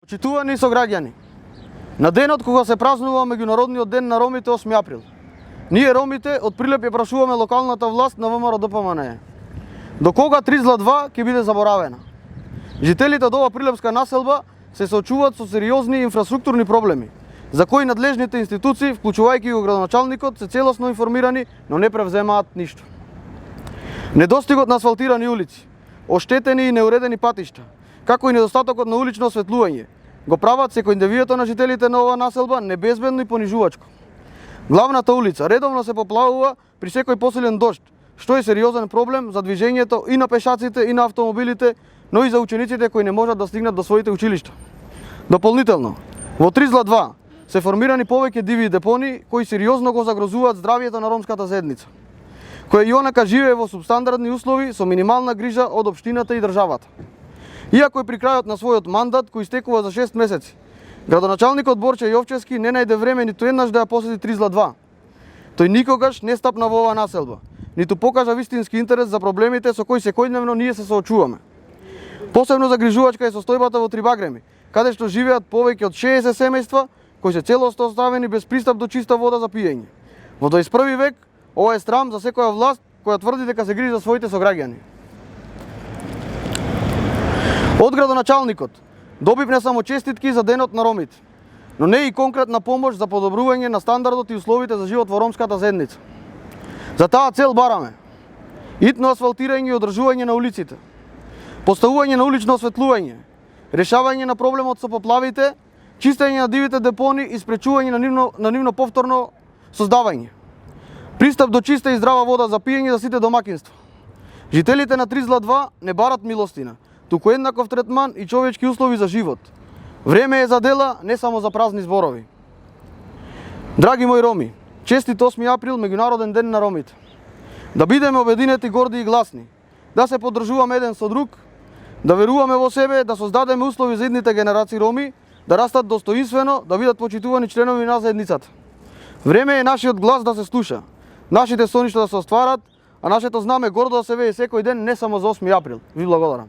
Почитувани сограѓани, на денот кога се празнува меѓународниот ден на ромите 8 април, ние ромите од Прилеп ја прашуваме локалната власт на ВМРО ДПМНЕ. До кога Тризла 2 ќе биде заборавена? Жителите од ова прилепска населба се соочуваат со сериозни инфраструктурни проблеми, за кои надлежните институции, вклучувајќи го градоначалникот, се целосно информирани, но не превземаат ништо. Недостигот на асфалтирани улици, оштетени и неуредени патишта, како и недостатокот на улично осветлување, го прават секојдневието на жителите на оваа населба небезбедно и понижувачко. Главната улица редовно се поплавува при секој посилен дожд, што е сериозен проблем за движењето и на пешаците и на автомобилите, но и за учениците кои не можат да стигнат до своите училишта. Дополнително, во Тризла 2 се формирани повеќе диви депони кои сериозно го загрозуваат здравието на ромската заедница, која и онака живее во субстандардни услови со минимална грижа од општината и државата. Иако е при крајот на својот мандат кој истекува за 6 месеци, градоначалникот Борче Јовчевски не најде време ниту еднаш да ја посети Тризла 2. Тој никогаш не стапна во оваа населба, ниту покажа вистински интерес за проблемите со кои секојдневно ние се соочуваме. Посебно загрижувачка е состојбата во Трибагреми, каде што живеат повеќе од 60 семејства кои се целосно оставени без пристап до чиста вода за пиење. Во 21 век ова е срам за секоја власт која тврди дека се грижи за своите сограѓани. Од градоначалникот добив не само честитки за денот на ромите, но не и конкретна помош за подобрување на стандардот и условите за живот во ромската заедница. За таа цел бараме итно асфалтирање и одржување на улиците, поставување на улично осветлување, решавање на проблемот со поплавите, чистење на дивите депони и спречување на нивно повторно создавање. Пристап до чиста и здрава вода за пиење за сите домакинства. Жителите на Тризла 2 не барат милостина, туку еднаков третман и човечки услови за живот. Време е за дела, не само за празни зборови. Драги мои роми, честит 8 април, меѓународен ден на ромите. Да бидеме обединети, горди и гласни, да се поддржуваме еден со друг, да веруваме во себе, да создадеме услови за идните генерации роми, да растат достоинствено, да бидат почитувани членови на заедницата. Време е нашиот глас да се слуша, нашите соништа да се остварат, а нашето знаме гордо да се вее секој ден, не само за 8 април. Ви благодарам.